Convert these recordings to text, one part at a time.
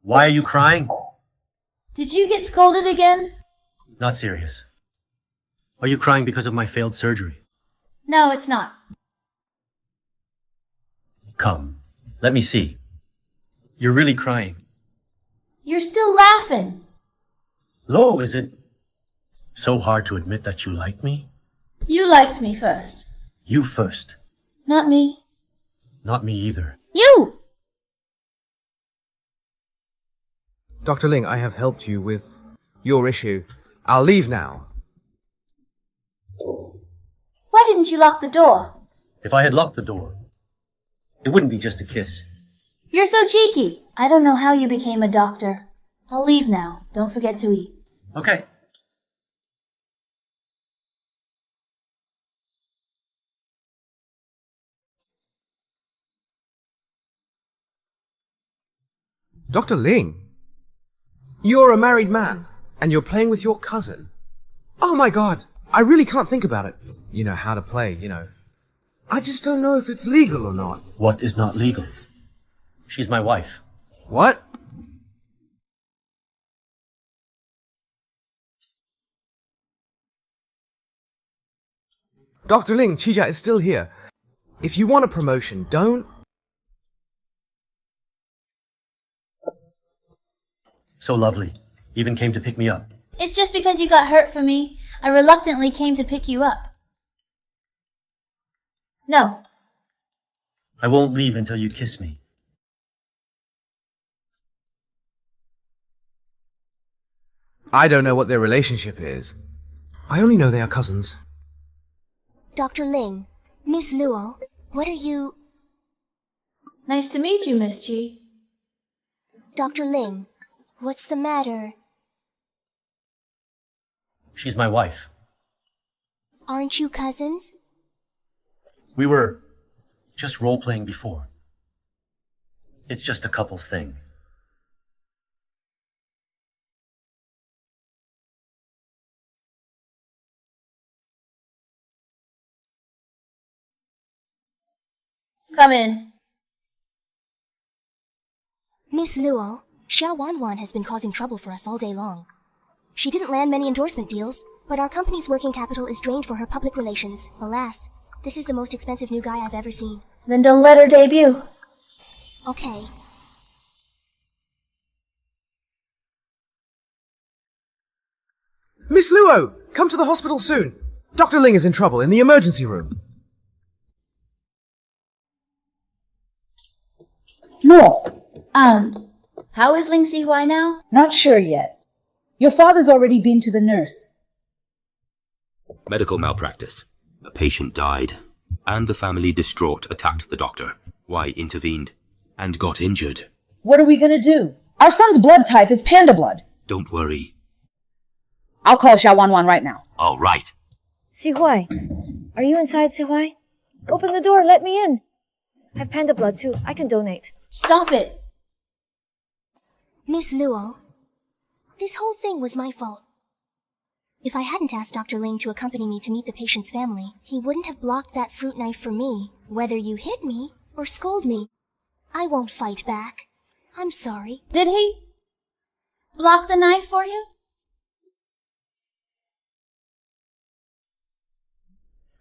Why are you crying? Did you get scolded again? Not serious. Are you crying because of my failed surgery? No, it's not. Come, let me see. You're really crying. You're still laughing. Lo, is it so hard to admit that you like me? You liked me first. You first. Not me. Not me either. You! Dr. Ling, I have helped you with your issue. I'll leave now. Why didn't you lock the door? If I had locked the door, it wouldn't be just a kiss. You're so cheeky. I don't know how you became a doctor. I'll leave now. Don't forget to eat. Okay. Dr. Ling? You're a married man, and you're playing with your cousin. Oh my god, I really can't think about it. You know how to play, I just don't know if it's legal or not. What is not legal? She's my wife. What? Dr. Ling, Chija is still here. If you want a promotion, don't... So lovely. Even came to pick me up. It's just because you got hurt for me. I reluctantly came to pick you up. No. I won't leave until you kiss me. I don't know what their relationship is. I only know they are cousins. Dr. Ling, Miss Luo, what are you... Nice to meet you, Miss Chi. Dr. Ling, what's the matter? She's my wife. Aren't you cousins? We were just role-playing before. It's just a couple's thing. Come in. Miss Luo, Xiao Wanwan has been causing trouble for us all day long. She didn't land many endorsement deals, but our company's working capital is drained for her public relations. Alas, this is the most expensive new guy I've ever seen. Then don't let her debut. Okay. Miss Luo, come to the hospital soon. Dr. Ling is in trouble in the emergency room. No, And how is Ling Sihuai now? not sure yet. Your father's already been to the nurse. Medical malpractice. A patient died, and the family, distraught, attacked the doctor. Why intervened and got injured. What are we gonna do? Our son's blood type is panda blood. Don't worry. I'll call Xiao Wanwan right now. All right. Sihuai, are you inside, Sihuai? Open the door, let me in. I have panda blood too, I can donate. Stop it. Miss Luo, this whole thing was my fault. If I hadn't asked Dr. Ling to accompany me to meet the patient's family, he wouldn't have blocked that fruit knife for me, whether you hit me or scold me. I won't fight back. I'm sorry. Did he block the knife for you?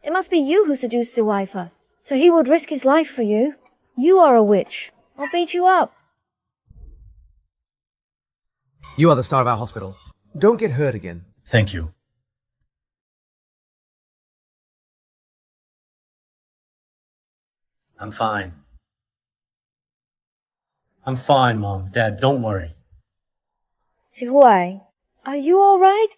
It must be you who seduced Sihuai first, so he would risk his life for you. You are a witch. I'll beat you up. You are the star of our hospital. Don't get hurt again. Thank you. I'm fine. I'm fine, Mom. Dad, don't worry. Sihuai, are you alright?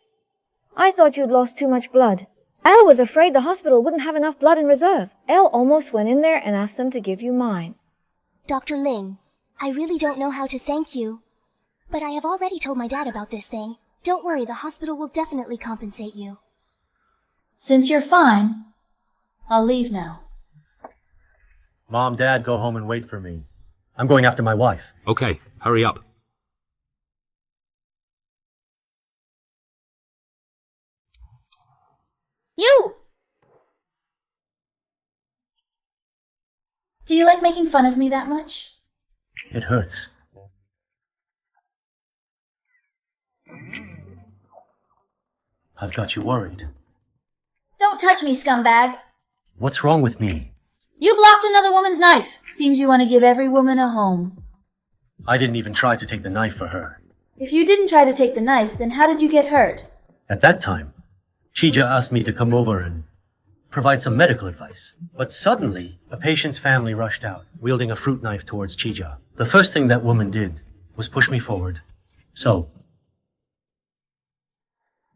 I thought you'd lost too much blood. Elle was afraid the hospital wouldn't have enough blood in reserve. Elle almost went in there and asked them to give you mine. Dr. Ling, I really don't know how to thank you. But I have already told my dad about this thing. Don't worry, the hospital will definitely compensate you. Since you're fine, I'll leave now. Mom, Dad, go home and wait for me. I'm going after my wife. Okay, hurry up. You! Do you like making fun of me that much? It hurts. I've got you worried. Don't touch me, scumbag. What's wrong with me? You blocked another woman's knife. Seems you want to give every woman a home. I didn't even try to take the knife for her. If you didn't try to take the knife, then how did you get hurt? At that time, Chija asked me to come over and provide some medical advice. But suddenly, a patient's family rushed out, wielding a fruit knife towards Chija. The first thing that woman did was push me forward. So,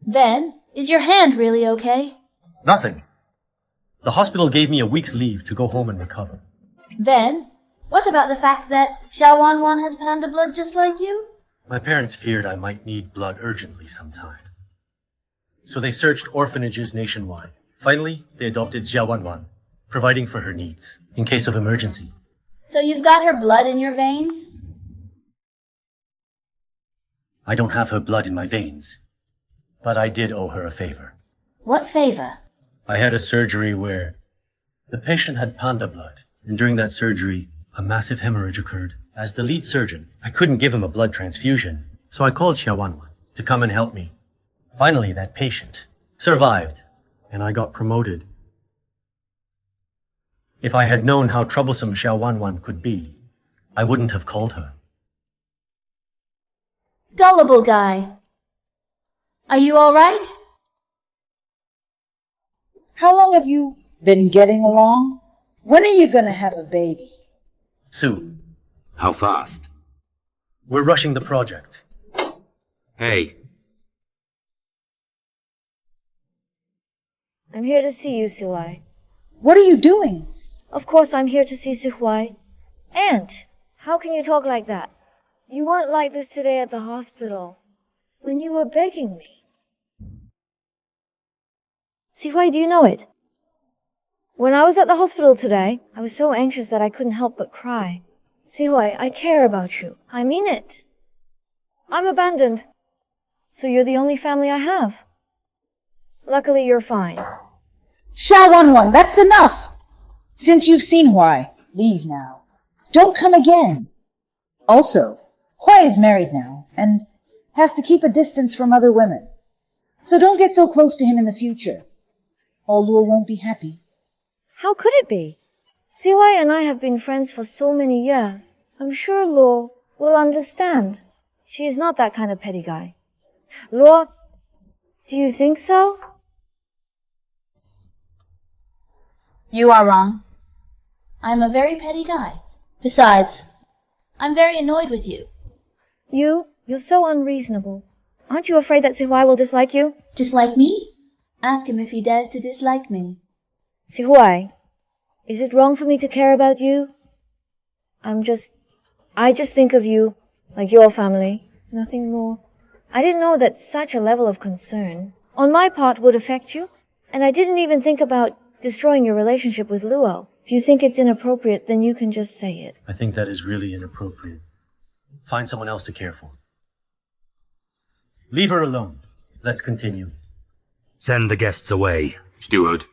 Then, is your hand really okay? nothing. The hospital gave me a week's leave to go home and recover. Then, what about the fact that Xiao Wanwan has panda blood just like you? My parents feared I might need blood urgently sometime. So they searched orphanages nationwide. Finally, they adopted Jia Wanwan, providing for her needs in case of emergency. So you've got her blood in your veins? I don't have her blood in my veins, but I did owe her a favor. What favor? I had a surgery where the patient had panda blood, and during that surgery, a massive hemorrhage occurred. As the lead surgeon, I couldn't give him a blood transfusion, so I called Xia Wanwan to come and help me. Finally, that patient survived, and I got promoted. If I had known how troublesome Xia Wanwan could be, I wouldn't have called her. Gullible guy. Are you all right? How long have you been getting along? When are you gonna have a baby? Sue, How fast? we're rushing the project. Hey, I'm here to see you, Sihuai. What are you doing? Of course I'm here to see Sihuai. Aunt, how can you talk like that? You weren't like this today at the hospital, when you were begging me. Sihuai, do you know it? When I was at the hospital today, I was so anxious that I couldn't help but cry. Sihuai, I care about you. I mean it. I'm abandoned, so you're the only family I have. Luckily, you're fine. Sha Wanwan, that's enough! Since you've seen Huai, leave now. Don't come again. Also, Huai is married now, and has to keep a distance from other women. So don't get so close to him in the future. Or Luo won't be happy. How could it be? Sihuai and I have been friends for so many years. I'm sure Luo will understand. She is not that kind of petty guy. Luo, do you think so? You are wrong. I'm a very petty guy. Besides, I'm very annoyed with you. You're so unreasonable. Aren't you afraid that Sihuai will dislike you? Dislike me? Ask him if he dares to dislike me. Sihuai, is it wrong for me to care about you? I just think of you like your family, nothing more. I didn't know that such a level of concern on my part would affect you, and I didn't even think about destroying your relationship with Luo. If you think it's inappropriate, then you can just say it. I think that is really inappropriate. Find someone else to care for. Leave her alone. Let's continue. send the guests away. Steward.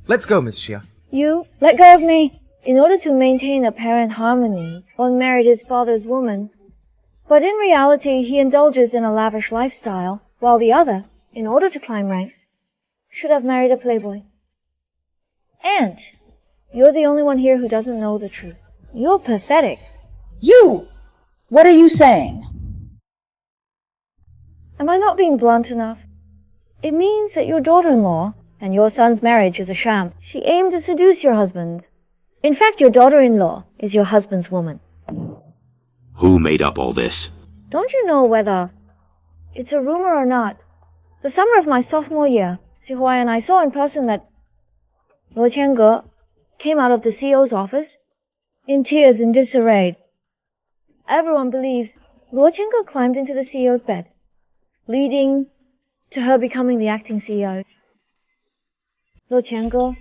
Let's go, Miss Xia. You, let go of me. In order to maintain apparent harmony, one married his father's woman. But in reality, he indulges in a lavish lifestyle, while the other, in order to climb ranks, should have married a playboy. And you're the only one here who doesn't know the truth. You're pathetic. You! What are you saying? Am I not being blunt enough? It means that your daughter-in-law and your son's marriage is a sham. She aimed to seduce your husband. In fact, your daughter-in-law is your husband's woman. Who made up all this? Don't you know whether it's a rumor or not? The summer of my sophomore year, Sihuai and I saw in person that Luo Qiange came out of the CEO's office in tears and disarray. Everyone believes Luo Qiange climbed into the CEO's bed, leading to her becoming the acting CEO. Luo Qiange,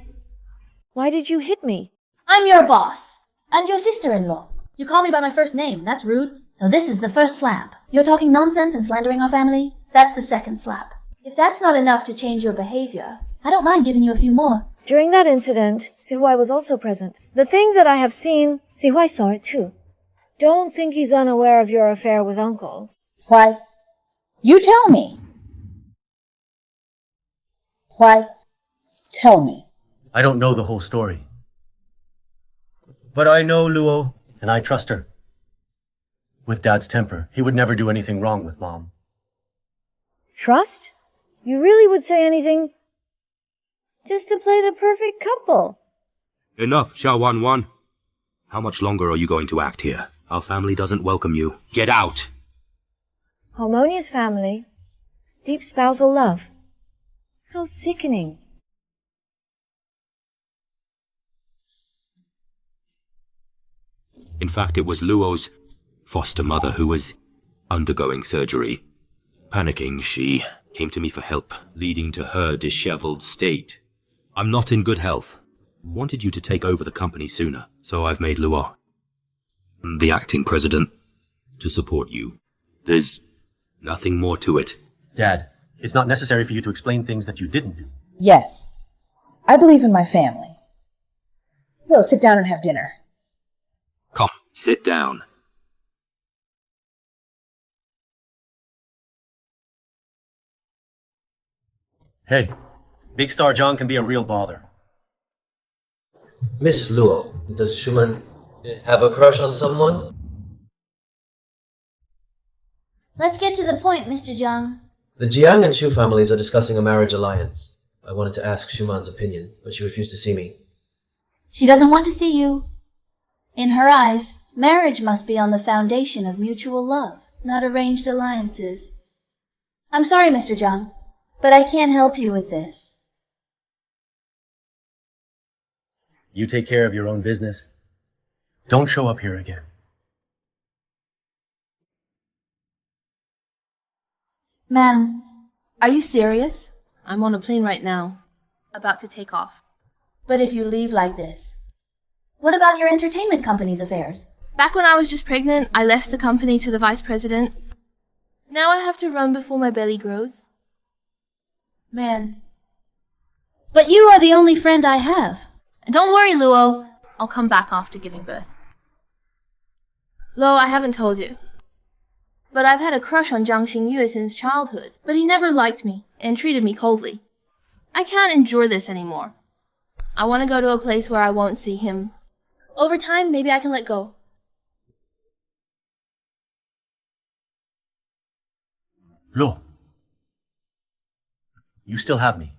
why did you hit me? I'm your boss, and your sister-in-law. You call me by my first name, that's rude. So this is the first slap. You're talking nonsense and slandering our family? That's the second slap. If that's not enough to change your behavior, I don't mind giving you a few more. During that incident, Sihuai was also present. The things that I have seen, Sihuai saw it too. Don't think he's unaware of your affair with Uncle. Why? You tell me. Why? Tell me. I don't know the whole story. But I know Luo, and I trust her. With Dad's temper, he would never do anything wrong with Mom. Trust? You really would say anything just to play the perfect couple. Enough, Xiaowan. How much longer are you going to act here? Our family doesn't welcome you. Get out! Harmonious family. Deep spousal love. How sickening. In fact, it was Luo's foster mother who was undergoing surgery. Panicking, she came to me for help, leading to her disheveled state. I'm not in good health. Wanted you to take over the company sooner, so I've made Luo the acting president to support you. There's nothing more to it. Dad, it's not necessary for you to explain things that you didn't do. Yes. I believe in my family. We'll sit down and have dinner. Come, sit down. Hey, Big Star John can be a real bother. Miss Luo, does Schumann have a crush on someone? Let's get to the point, Mr. Jiang. The Jiang and Shu families are discussing a marriage alliance. I wanted to ask Schumann's opinion, but she refused to see me. She doesn't want to see you. In her eyes, marriage must be on the foundation of mutual love, not arranged alliances. I'm sorry, Mr. Jiang, but I can't help you with this. You take care of your own business. Don't show up here again. Man, are you serious? I'm on a plane right now, about to take off. But if you leave like this, what about your entertainment company's affairs? Back when I was just pregnant, I left the company to the vice president. Now I have to run before my belly grows. Man. But you are the only friend I have. And don't worry, Luo. I'll come back after giving birth. Lo, I haven't told you, but I've had a crush on Zhang Xingyue since childhood, but he never liked me and treated me coldly. I can't endure this anymore. I want to go to a place where I won't see him. Over time, maybe I can let go. Lo, you still have me.